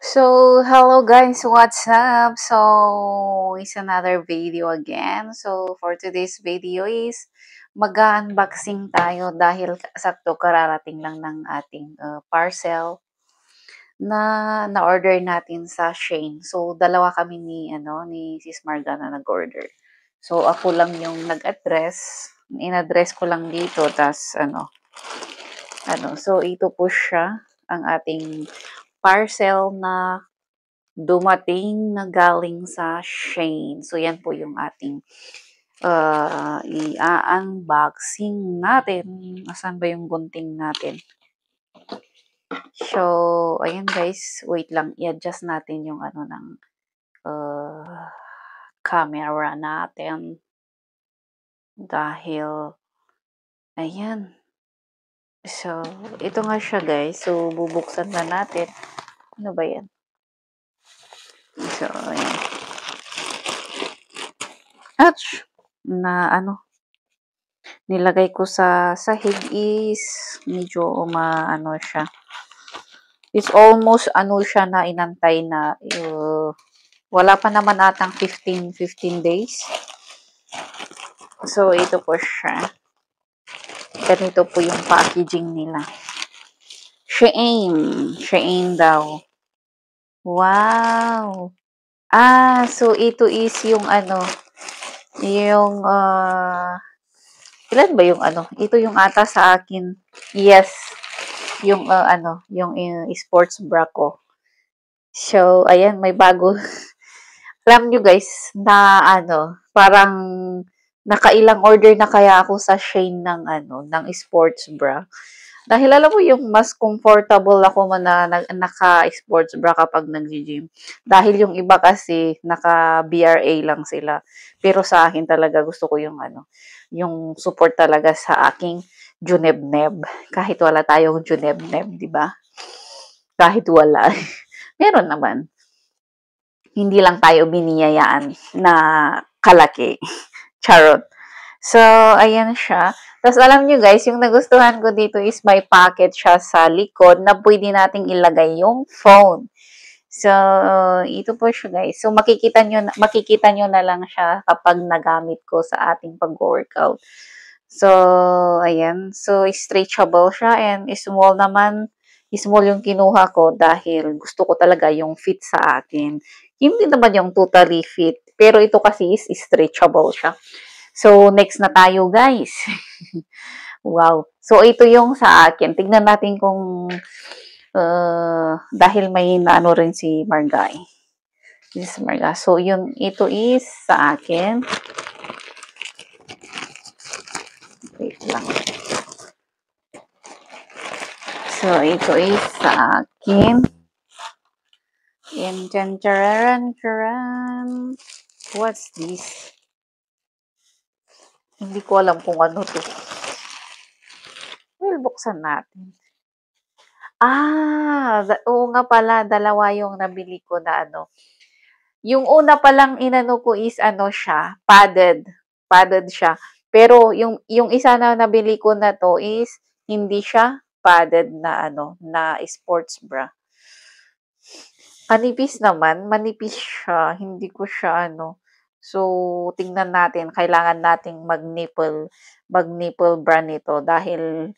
So, hello guys, what's up? So, it's another video again. So, for today's video is mag-unboxing tayo dahil sakto kararating lang ng ating parcel na na-order natin sa Shein. So, dalawa kami ni Sis Marga na nag-order. So, ako lang yung nag-address. In-address ko lang dito, tas so ito po siya, ang ating parcel na dumating na galing sa Shein. So, yan po yung ating i-unboxing natin. Asan ba yung gunting natin? So, ayan guys, wait lang. I-adjust natin yung ng camera natin. Dahil, ayan. So, ito nga siya guys. So, bubuksan na natin. Ano ba yan? So, ayan. Ouch! Nilagay ko sa sahig is medyo siya. It's almost siya na inantay na wala pa naman atang 15 days. So, ito po siya. Ganito po yung packaging nila. Shein daw. Wow! So ito is yung yung ilan ba yung ito yung ata sa akin. Yes. Yung yung sports bra ko. So, ayan, may bago. Alam nyo guys, na parang nakailang order na kaya ako sa Shein ng sports bra. Dahil alam mo yung mas comfortable ako na naka-sports bra kapag nag-gym. Dahil yung iba kasi naka-BRA lang sila. Pero sa akin talaga gusto ko yung yung support talaga sa aking juneb-neb. Kahit wala tayong juneb-neb, di ba? Kahit wala. Meron naman. Hindi lang tayo biniyayaan na kalaki. Charot. So, ayan siya. Tapos, alam nyo guys, yung nagustuhan ko dito is may pocket siya sa likod na pwede nating ilagay yung phone. So, ito po siya guys. So, makikita nyo na lang siya kapag nagamit ko sa ating pag-workout. So, ayan. So, stretchable siya and small naman. Small yung kinuha ko dahil gusto ko talaga yung fit sa akin. Hindi naman yung totally fit. Pero ito kasi is stretchable siya. So, next na tayo, guys. Wow. So, ito yung sa akin. Tignan natin kung dahil may naano rin si Marga. This is Marga. So, ito is sa akin. Wait lang. So, ito is sa akin. And charan. What's this? Hindi ko alam kung ano to. Well, buksan natin. Oo nga pala, dalawa yung nabili ko na Yung una palang inano ko is siya, padded. Padded siya. Pero yung isa na nabili ko na to is hindi siya padded na na sports bra. Manipis siya, hindi ko siya So, tingnan natin, kailangan nating mag-nipple bra nito dahil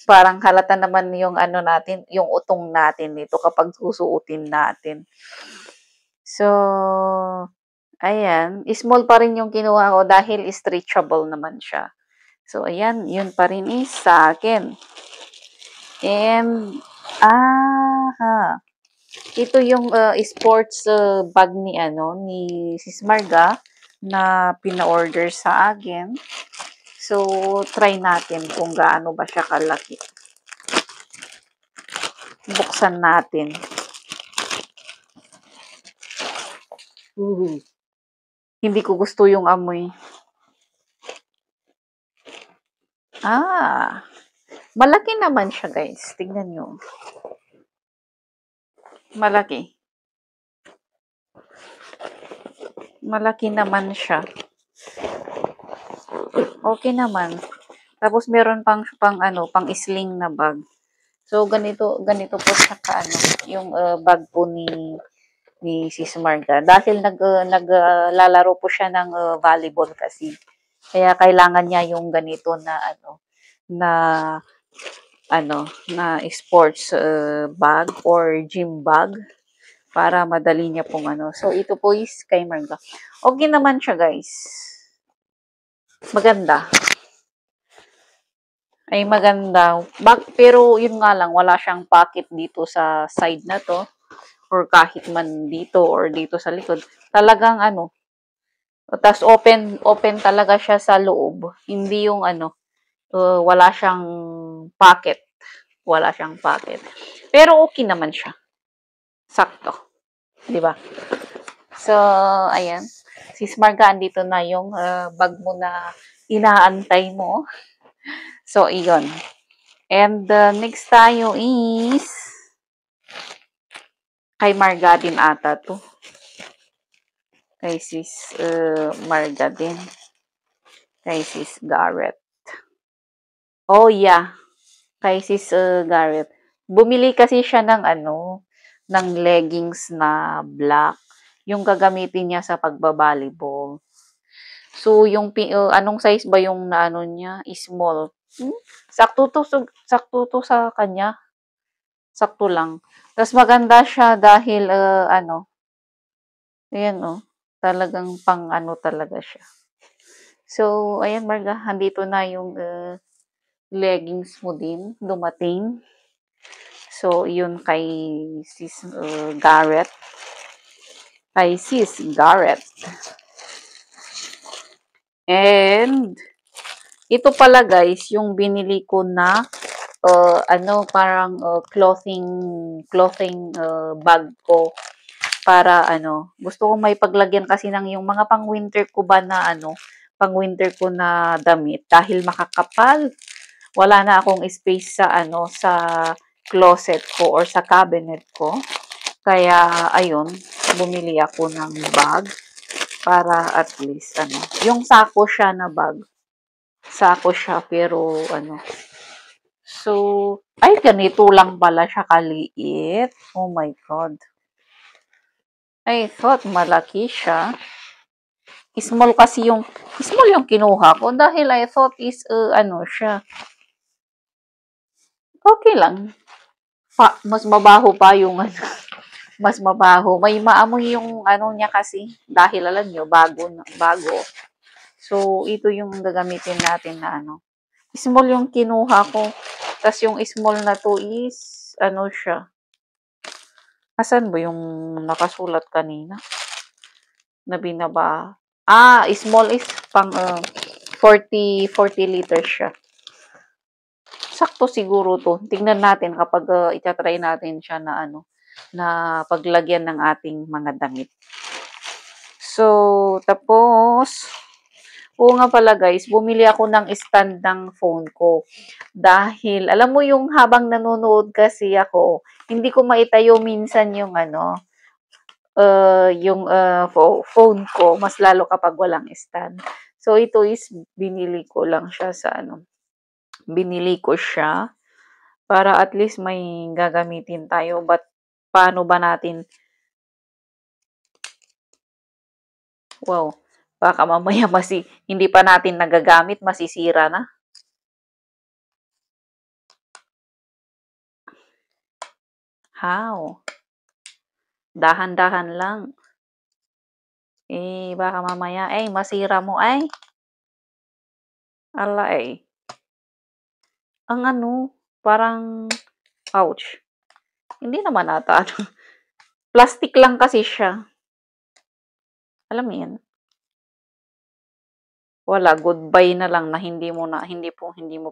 parang halata naman yung natin, yung utong natin nito kapag susuotin natin. So, ayan, small pa rin yung kinuha ko dahil stretchable naman siya. So, ayan, yun pa rin is sa akin. And, ito yung sports bag ni Sis Marga na pina-order sa akin. So, try natin kung gaano ba siya kalaki. Buksan natin. Hindi ko gusto yung amoy. Malaki naman siya, guys. Tingnan nyo. Malaki. Malaki naman siya. Okay naman. Tapos meron pang sling na bag. So, ganito po siya kaano, yung bag po ni Sis Marga. Dahil naglalaro po siya ng volleyball kasi. Kaya kailangan niya yung ganito na na na sports bag or gym bag para madali niya pong So, ito po is kay Marga. Okay naman siya, guys. Maganda. Ay maganda. Pero yun nga lang, wala siyang pocket dito sa side na to or kahit man dito or dito sa likod. Talagang tas open talaga siya sa loob. Hindi yung wala siyang pocket. Wala siyang pocket. Pero okay naman siya. Sakto. 'Di ba? So, ayan. Sis Marga, andito na yung bag mo na inaantay mo. So, iyon. And next tayo is kay Marga din ata to. Kay Sis Marga din. Kay Sis Garrett. Oh, yeah. Kay Sis Garrett. Bumili kasi siya ng ng leggings na black. Yung gagamitin niya sa pagbabalibol. So, yung anong size ba yung naano niya? Small. Sakto to sa kanya. Sakto lang. Tapos maganda siya dahil ayan talagang pang talaga siya. So, ayan Marga, andito na yung leggings mo din dumating. So, yun kay Sis Garrett. Kay Sis Garrett. And ito pala guys, yung binili ko na parang clothing bag ko para gusto kong may paglagyan kasi ng yung mga pang-winter ko ba na pang-winter ko na damit dahil makakapal. Wala na akong space sa sa closet ko or sa cabinet ko. Kaya ayun, bumili ako ng bag para at least yung sako siya na bag. Sako siya pero So, ay ganito lang pala siya kaliit. Oh my God. I thought malaki siya. Small yung kinuha ko dahil I thought is siya. Okay lang. Mas mabaho pa yung mas mabaho. May maamoy yung niya kasi dahil alam nyo, bago. So, ito yung gagamitin natin na Small yung kinuha ko. Tapos yung small na to is, siya. Asan ba yung nakasulat kanina? Na binaba. Small is pang 40 liters siya. Sakto siguro to. Tingnan natin kapag itatry natin siya na na paglagyan ng ating mga damit. So, tapos, oo nga pala guys, bumili ako ng stand ng phone ko. Dahil, alam mo yung habang nanonood kasi ako, hindi ko maitayo minsan yung phone ko, mas lalo kapag walang stand. So, ito is, binili ko lang siya sa binili ko siya para at least may gagamitin tayo. But, paano ba natin, wow, baka mamaya hindi pa natin nagagamit, masisira na. How? Dahan-dahan lang. Baka mamaya, masira mo ay. Ala Ang parang, ouch. Hindi naman ata, plastic lang kasi siya. Alam mo yan? Wala, goodbye na lang na hindi mo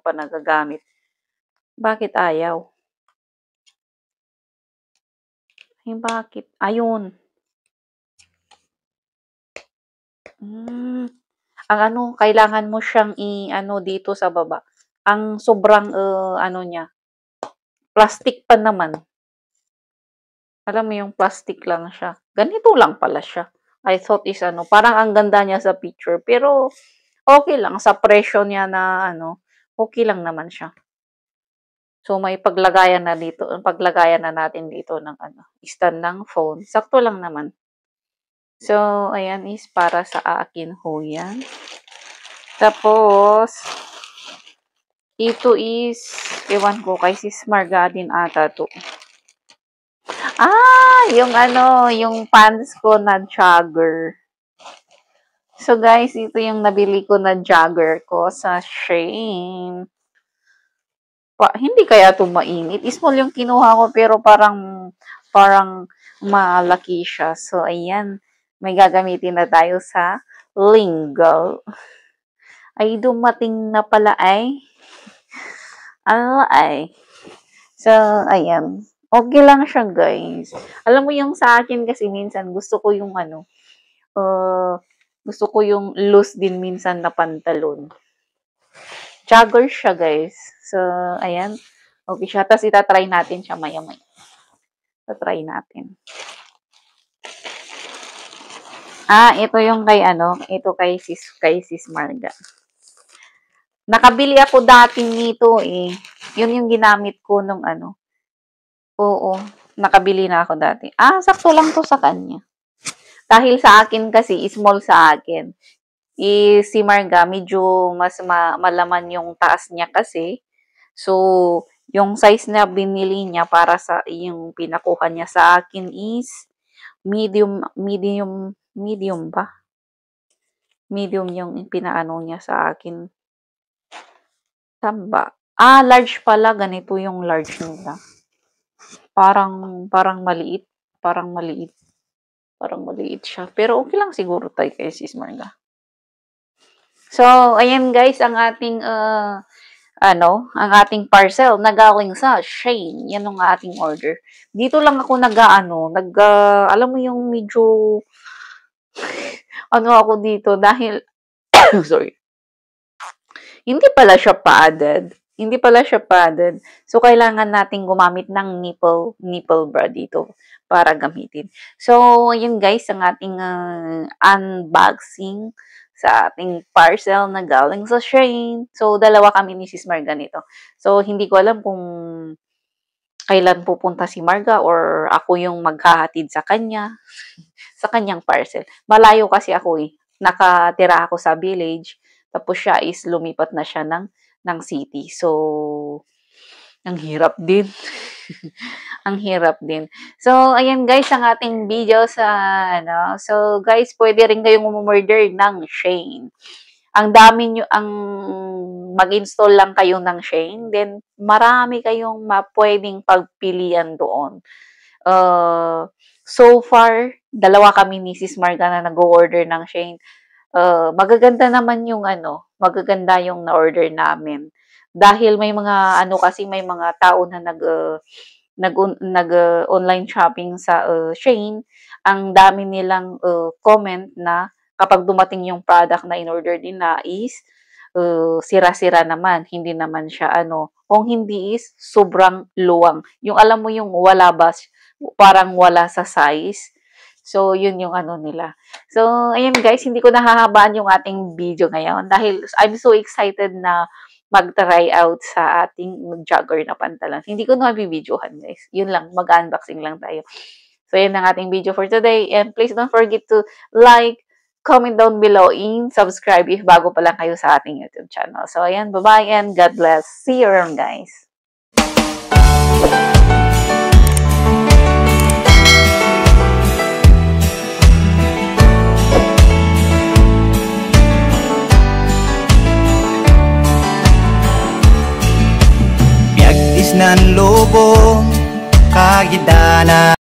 pa nagagamit. Bakit ayaw? Bakit? Ayun. Ang kailangan mo siyang dito sa baba. Ang sobrang, niya, plastic pa naman. Alam mo yung plastic lang siya. Ganito lang pala siya. I thought is parang ang ganda niya sa picture. Pero, okay lang. Sa presyo niya na okay lang naman siya. So, may paglagayan na dito, paglagayan na natin dito ng ano, stand ng phone. Sakto lang naman. So, ayan is para sa akin ho yan. Tapos, ito is, ewan ko, kay Sis Marga din ata to. Yung ano, yung pants ko na jogger. So, guys, ito yung nabili ko na jogger ko sa Shein. Hindi kaya ito mainit. Small yung kinuha ko pero parang malaki siya. So, ayan. May gagamitin na tayo sa linggo. Ay, dumating na pala ay. So, ayan. Okay lang siya, guys. Alam mo yung sa akin kasi minsan gusto ko yung gusto ko yung loose din minsan na pantalon. Jogger siya, guys. So, ayan. Okay siya. Tapos, itatry natin siya maya-maya. Itatry natin. Ito yung ito kay Sis Marga. Nakabili ako dati nito eh. Yun yung ginamit ko nung Oo, nakabili na ako dati. Sakto lang to sa kanya. Dahil sa akin kasi, small sa akin. Si Marga, medyo mas malaman yung taas niya kasi. So, yung size na binili niya para sa yung pinakuha niya sa akin is medium ba? Medium yung pinaano niya sa akin. Tamba. Large pala. Ganito yung large nila. Parang maliit. Parang maliit siya. Pero okay lang siguro tayo kay Sis Marga. So, ayan guys, ang ating ang ating parcel na galing sa Shein. Yan ang ating order. Dito lang ako alam mo yung medyo ako dito dahil sorry. Hindi pala siya padded. So, kailangan nating gumamit ng nipple bra dito para gamitin. So, yun guys, ang ating unboxing sa ating parcel na galing sa Shein. So, dalawa kami ni Sis Marga nito. So, hindi ko alam kung kailan pupunta si Marga or ako yung maghahatid sa kanya, sa kanyang parcel. Malayo kasi ako eh. Nakatira ako sa village. Tapos siya is lumipat na siya ng city. So, ang hirap din. Ang hirap din. So, ayan guys, ang ating video sa So, guys, pwede rin kayong umorder ng Shein. Ang dami nyo, mag-install lang kayo ng Shein, then marami kayong pwedeng pagpilian doon. So far, dalawa kami ni Sis Marga na nag-order ng Shein. Magaganda naman yung magaganda yung na-order namin. Dahil may mga kasi may mga tao na nag-online shopping sa Shein, ang dami nilang comment na kapag dumating yung product na in-order din na is sira-sira naman, hindi naman siya kung hindi is sobrang luwang. Yung alam mo yung parang wala sa size. So, yun yung nila. So, ayan guys, hindi ko nahahabaan yung ating video ngayon dahil I'm so excited na mag-try out sa ating jogger na pantalon. Hindi ko na bibidyohan, guys. Yun lang, mag-unboxing lang tayo. So, yun ang ating video for today. And please don't forget to like, comment down below, and subscribe if bago pa lang kayo sa ating YouTube channel. So, ayan, bye-bye and God bless. See you around, guys. Nan lobo kagidana